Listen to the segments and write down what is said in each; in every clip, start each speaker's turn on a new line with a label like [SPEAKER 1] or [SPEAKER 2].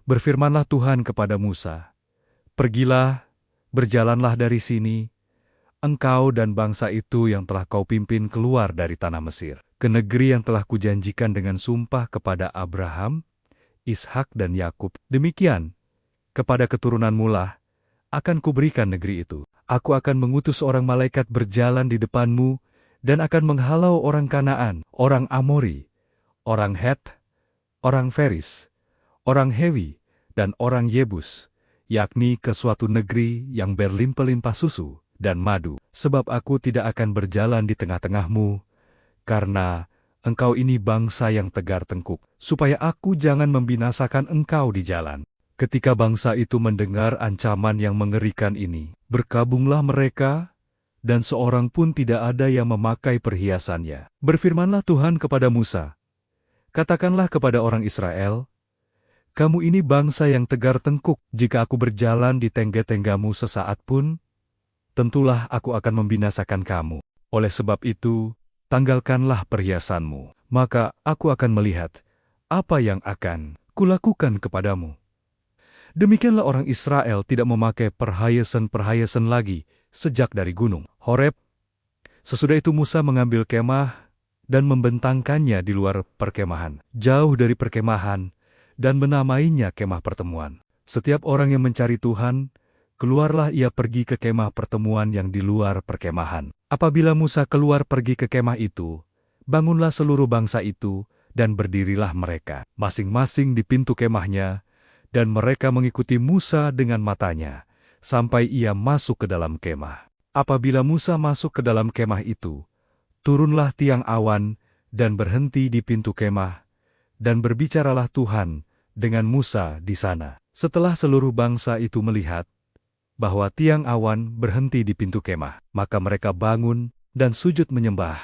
[SPEAKER 1] Berfirmanlah Tuhan kepada Musa, "Pergilah, berjalanlah dari sini, engkau dan bangsa itu yang telah kau pimpin keluar dari tanah Mesir, ke negeri yang telah kujanjikan dengan sumpah kepada Abraham, Ishak dan Yakub. Demikian, kepada keturunanmu lah akan kuberikan negeri itu. Aku akan mengutus orang malaikat berjalan di depanmu dan akan menghalau orang Kanaan, orang Amori, orang Het, orang Feris, orang Hewi, dan orang Yebus, yakni ke suatu negeri yang berlimpah-limpah susu dan madu. Sebab aku tidak akan berjalan di tengah-tengahmu, karena engkau ini bangsa yang tegar tengkuk, supaya aku jangan membinasakan engkau di jalan." Ketika bangsa itu mendengar ancaman yang mengerikan ini, berkabunglah mereka, dan seorang pun tidak ada yang memakai perhiasannya. Berfirmanlah Tuhan kepada Musa, "Katakanlah kepada orang Israel, kamu ini bangsa yang tegar tengkuk. Jika aku berjalan di tengga-tenggamu sesaat pun, tentulah aku akan membinasakan kamu. Oleh sebab itu, tanggalkanlah perhiasanmu, maka aku akan melihat apa yang akan kulakukan kepadamu." Demikianlah orang Israel tidak memakai perhiasan-perhiasan lagi sejak dari gunung Horeb. Sesudah itu Musa mengambil kemah dan membentangkannya di luar perkemahan, jauh dari perkemahan, dan menamainya kemah pertemuan. Setiap orang yang mencari Tuhan, keluarlah ia pergi ke kemah pertemuan yang di luar perkemahan. Apabila Musa keluar pergi ke kemah itu, bangunlah seluruh bangsa itu, dan berdirilah mereka, masing-masing di pintu kemahnya, dan mereka mengikuti Musa dengan matanya, sampai ia masuk ke dalam kemah. Apabila Musa masuk ke dalam kemah itu, turunlah tiang awan dan berhenti di pintu kemah, dan berbicaralah Tuhan dengan Musa di sana. Setelah seluruh bangsa itu melihat bahwa tiang awan berhenti di pintu kemah, maka mereka bangun dan sujud menyembah,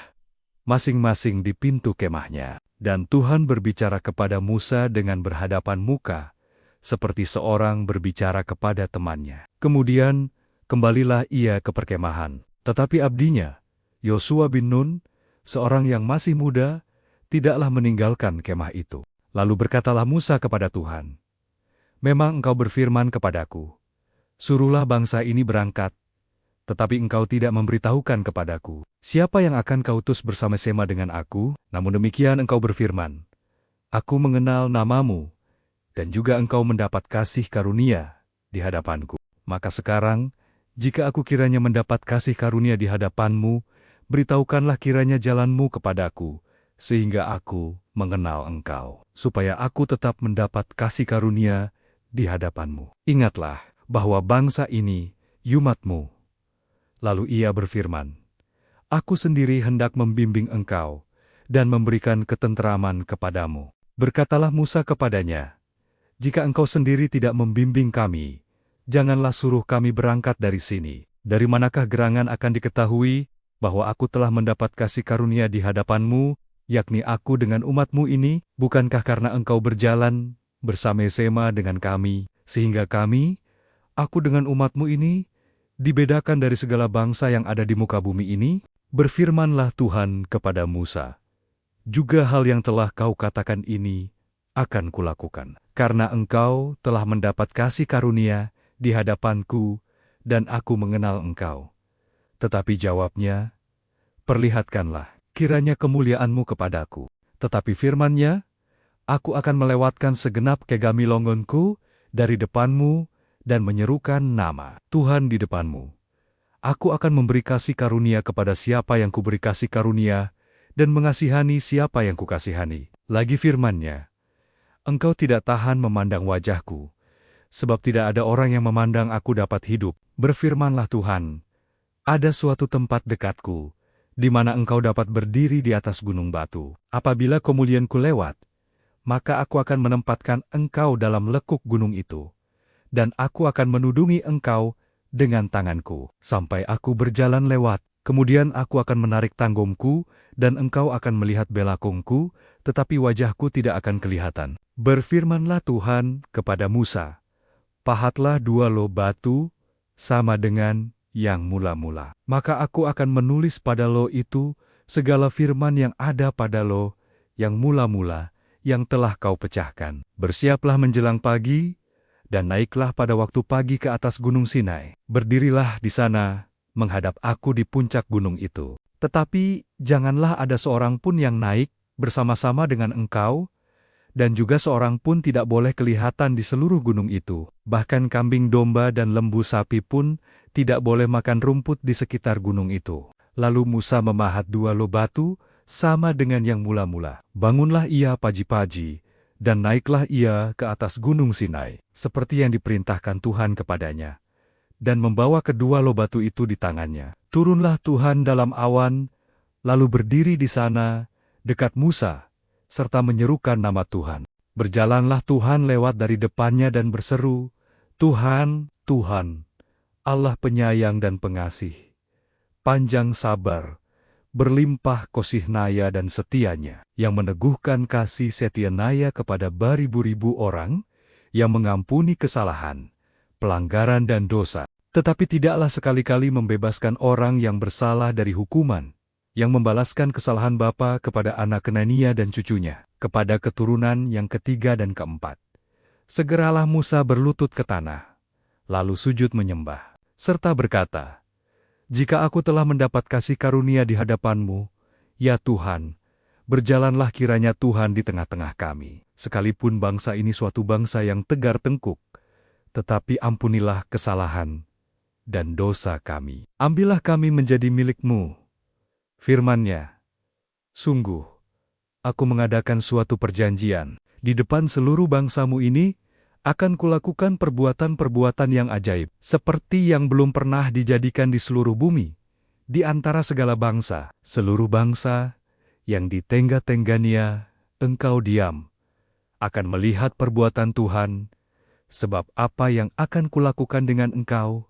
[SPEAKER 1] masing-masing di pintu kemahnya. Dan Tuhan berbicara kepada Musa dengan berhadapan muka, seperti seorang berbicara kepada temannya. Kemudian, kembalilah ia ke perkemahan. Tetapi abdinya, Yosua bin Nun, seorang yang masih muda, tidaklah meninggalkan kemah itu. Lalu berkatalah Musa kepada Tuhan, "Memang engkau berfirman kepadaku, suruhlah bangsa ini berangkat, tetapi engkau tidak memberitahukan kepadaku, siapa yang akan kau utus bersama-sama dengan aku? Namun demikian engkau berfirman, aku mengenal namamu, dan juga engkau mendapat kasih karunia di hadapanku. Maka sekarang, jika aku kiranya mendapat kasih karunia di hadapanmu, beritahukanlah kiranya jalanmu kepadaku, sehingga aku mengenal engkau, supaya aku tetap mendapat kasih karunia di hadapanmu. Ingatlah bahwa bangsa ini umatmu." Lalu ia berfirman, "Aku sendiri hendak membimbing engkau dan memberikan ketenteraman kepadamu." Berkatalah Musa kepadanya, "Jika engkau sendiri tidak membimbing kami, janganlah suruh kami berangkat dari sini. Dari manakah gerangan akan diketahui bahwa aku telah mendapat kasih karunia di hadapanmu, yakni aku dengan umatmu ini? Bukankah karena engkau berjalan bersama-sama dengan kami, sehingga kami, aku dengan umatmu ini, dibedakan dari segala bangsa yang ada di muka bumi ini?" Berfirmanlah Tuhan kepada Musa, "Juga hal yang telah kau katakan ini akan kulakukan, karena engkau telah mendapat kasih karunia di hadapanku, dan aku mengenal engkau." Tetapi jawabnya, "Perlihatkanlah kiranya kemuliaanmu kepadaku." Tetapi firman-Nya, "Aku akan melewatkan segenap kegamilongonku dari depanmu, dan menyerukan nama Tuhan di depanmu. Aku akan memberi kasih karunia kepada siapa yang kuberi kasih karunia, dan mengasihani siapa yang kukasihani." Lagi firman-Nya, "Engkau tidak tahan memandang wajahku, sebab tidak ada orang yang memandang aku dapat hidup." Berfirmanlah Tuhan, "Ada suatu tempat dekatku, di mana engkau dapat berdiri di atas gunung batu. Apabila kemuliaanku lewat, maka aku akan menempatkan engkau dalam lekuk gunung itu, dan aku akan menudungi engkau dengan tanganku, sampai aku berjalan lewat. Kemudian aku akan menarik tanggungku, dan engkau akan melihat belakangku, tetapi wajahku tidak akan kelihatan." Berfirmanlah Tuhan kepada Musa, "Pahatlah 2 loh batu, sama dengan yang mula-mula. Maka aku akan menulis pada loh itu segala firman yang ada pada loh yang mula-mula, yang telah kau pecahkan. Bersiaplah menjelang pagi, dan naiklah pada waktu pagi ke atas gunung Sinai. Berdirilah di sana, menghadap aku di puncak gunung itu. Tetapi janganlah ada seorang pun yang naik bersama-sama dengan engkau, dan juga seorang pun tidak boleh kelihatan di seluruh gunung itu. Bahkan kambing domba dan lembu sapi pun tidak boleh makan rumput di sekitar gunung itu. Lalu Musa memahat 2 loh batu, sama dengan yang mula-mula. Bangunlah ia pagi-pagi, dan naiklah ia ke atas gunung Sinai, seperti yang diperintahkan Tuhan kepadanya, dan membawa kedua loh batu itu di tangannya. Turunlah Tuhan dalam awan, lalu berdiri di sana, dekat Musa, serta menyerukan nama Tuhan. Berjalanlah Tuhan lewat dari depannya dan berseru, Tuhan, Tuhan, Allah penyayang dan pengasih, panjang sabar, berlimpah kasih naya dan setianya, yang meneguhkan kasih setia naya kepada beribu-ribu orang, yang mengampuni kesalahan, pelanggaran dan dosa, tetapi tidaklah sekali-kali membebaskan orang yang bersalah dari hukuman, yang membalaskan kesalahan bapa kepada anak kenania dan cucunya, kepada keturunan yang ketiga dan keempat. Segeralah Musa berlutut ke tanah, lalu sujud menyembah, serta berkata, jika aku telah mendapat kasih karunia di hadapan-Mu, ya Tuhan, berjalanlah kiranya Tuhan di tengah-tengah kami. Sekalipun bangsa ini suatu bangsa yang tegar tengkuk, tetapi ampunilah kesalahan dan dosa kami. Ambillah kami menjadi milik-Mu. Firman-Nya, sungguh, aku mengadakan suatu perjanjian, di depan seluruh bangsa-Mu ini, akan kulakukan perbuatan-perbuatan yang ajaib, seperti yang belum pernah dijadikan di seluruh bumi, di antara segala bangsa. Seluruh bangsa yang di tengah-tenggania engkau diam, akan melihat perbuatan Tuhan, sebab apa yang akan kulakukan dengan engkau,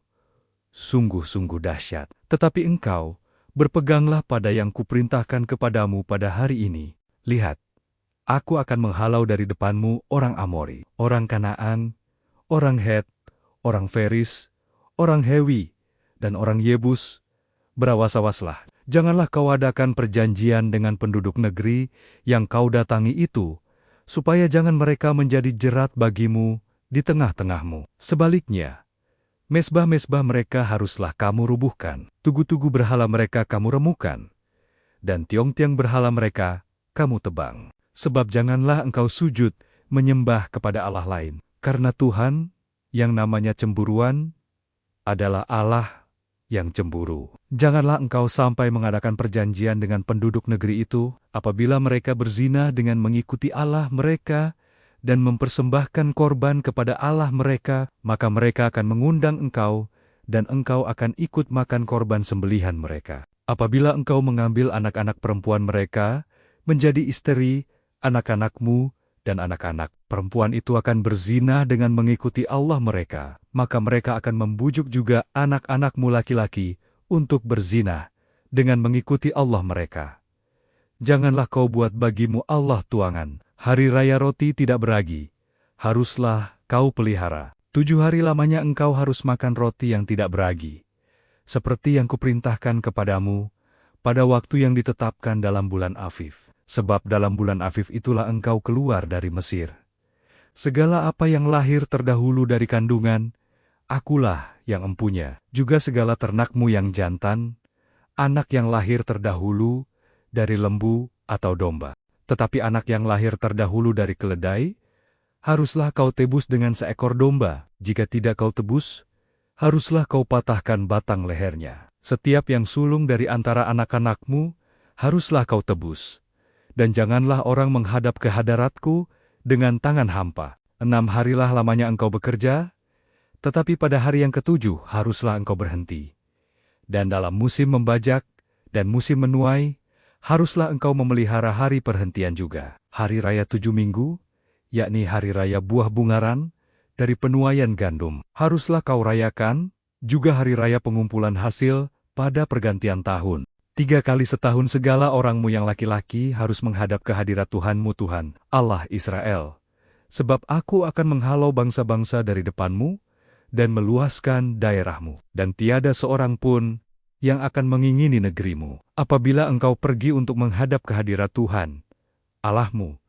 [SPEAKER 1] sungguh-sungguh dahsyat. Tetapi engkau, berpeganglah pada yang kuperintahkan kepadamu pada hari ini. Lihat, aku akan menghalau dari depanmu orang Amori, orang Kanaan, orang Het, orang Feris, orang Hewi, dan orang Yebus. Berawas-awaslah, janganlah kau adakan perjanjian dengan penduduk negeri yang kau datangi itu, supaya jangan mereka menjadi jerat bagimu di tengah-tengahmu. Sebaliknya, mesbah-mesbah mereka haruslah kamu rubuhkan, tugu-tugu berhala mereka kamu remukan, dan tiang-tiang berhala mereka kamu tebang. Sebab janganlah engkau sujud menyembah kepada Allah lain, karena Tuhan, yang namanya cemburuan, adalah Allah yang cemburu. Janganlah engkau sampai mengadakan perjanjian dengan penduduk negeri itu, apabila mereka berzina dengan mengikuti Allah mereka, dan mempersembahkan korban kepada Allah mereka, maka mereka akan mengundang engkau, dan engkau akan ikut makan korban sembelihan mereka. Apabila engkau mengambil anak-anak perempuan mereka, menjadi istri, anak-anakmu dan anak-anak perempuan itu akan berzina dengan mengikuti Allah mereka, maka mereka akan membujuk juga anak-anakmu laki-laki untuk berzina dengan mengikuti Allah mereka. Janganlah kau buat bagimu Allah tuangan, hari raya roti tidak beragi, haruslah kau pelihara. 7 hari lamanya engkau harus makan roti yang tidak beragi, seperti yang kuperintahkan kepadamu, pada waktu yang ditetapkan dalam bulan Afif. Sebab dalam bulan Afif itulah engkau keluar dari Mesir. Segala apa yang lahir terdahulu dari kandungan, akulah yang empunya. Juga segala ternakmu yang jantan, anak yang lahir terdahulu dari lembu atau domba. Tetapi anak yang lahir terdahulu dari keledai, haruslah kau tebus dengan seekor domba. Jika tidak kau tebus, haruslah kau patahkan batang lehernya. Setiap yang sulung dari antara anak-anakmu, haruslah kau tebus. Dan janganlah orang menghadap ke hadaratku dengan tangan hampa. 6 harilah lamanya engkau bekerja, tetapi pada hari yang ke-7 haruslah engkau berhenti. Dan dalam musim membajak dan musim menuai, haruslah engkau memelihara hari perhentian juga. Hari raya 7 minggu, yakni hari raya buah bungaran, dari penuaian gandum, haruslah kau rayakan, juga hari raya pengumpulan hasil pada pergantian tahun. 3 kali setahun segala orangmu yang laki-laki harus menghadap ke hadirat Tuhanmu Tuhan, Allah Israel. Sebab aku akan menghalau bangsa-bangsa dari depanmu, dan meluaskan daerahmu. Dan tiada seorang pun yang akan mengingini negerimu. Apabila engkau pergi untuk menghadap ke hadirat Tuhan, Allahmu,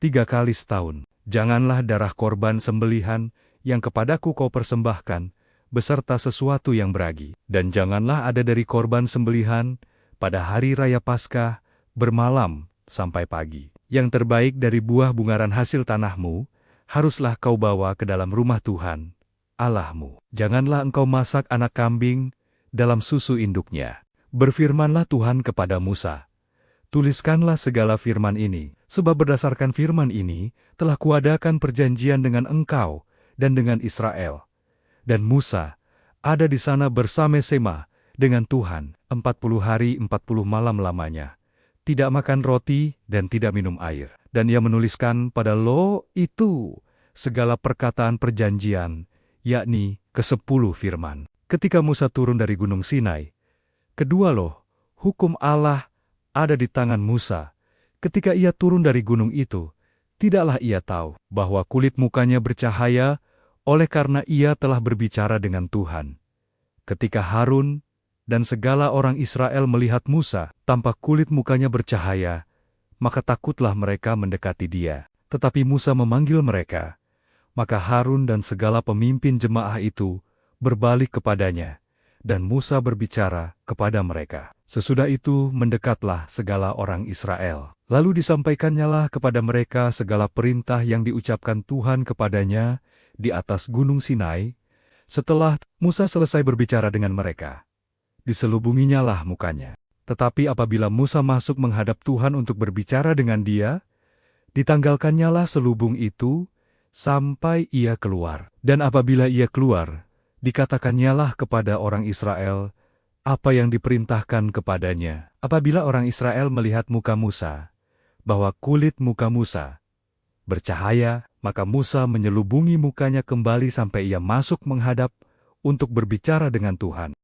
[SPEAKER 1] 3 kali setahun. Janganlah darah korban sembelihan yang kepadaku kau persembahkan, beserta sesuatu yang beragi. Dan janganlah ada dari korban sembelihan pada hari raya Paskah, bermalam sampai pagi. Yang terbaik dari buah bungaran hasil tanahmu, haruslah kau bawa ke dalam rumah Tuhan, Allahmu. Janganlah engkau masak anak kambing dalam susu induknya. Berfirmanlah Tuhan kepada Musa, tuliskanlah segala firman ini, sebab berdasarkan firman ini, telah kuadakan perjanjian dengan engkau dan dengan Israel. Dan Musa ada di sana bersama-sama dengan Tuhan 40 hari 40 malam lamanya, tidak makan roti dan tidak minum air. Dan ia menuliskan pada loh itu segala perkataan perjanjian, yakni ke-10 firman. Ketika Musa turun dari Gunung Sinai, kedua loh hukum Allah ada di tangan Musa. Ketika ia turun dari gunung itu, tidaklah ia tahu bahwa kulit mukanya bercahaya oleh karena ia telah berbicara dengan Tuhan. Ketika Harun dan segala orang Israel melihat Musa, tampak kulit mukanya bercahaya, maka takutlah mereka mendekati dia. Tetapi Musa memanggil mereka, maka Harun dan segala pemimpin jemaah itu berbalik kepadanya, dan Musa berbicara kepada mereka. Sesudah itu mendekatlah segala orang Israel. Lalu disampaikannyalah kepada mereka segala perintah yang diucapkan Tuhan kepadanya di atas Gunung Sinai. Setelah Musa selesai berbicara dengan mereka, diselubunginyalah mukanya. Tetapi apabila Musa masuk menghadap Tuhan untuk berbicara dengan dia, ditanggalkannyalah selubung itu sampai ia keluar. Dan apabila ia keluar, dikatakannyalah kepada orang Israel apa yang diperintahkan kepadanya. Apabila orang Israel melihat muka Musa, bahwa kulit muka Musa bercahaya, maka Musa menyelubungi mukanya kembali sampai ia masuk menghadap untuk berbicara dengan Tuhan.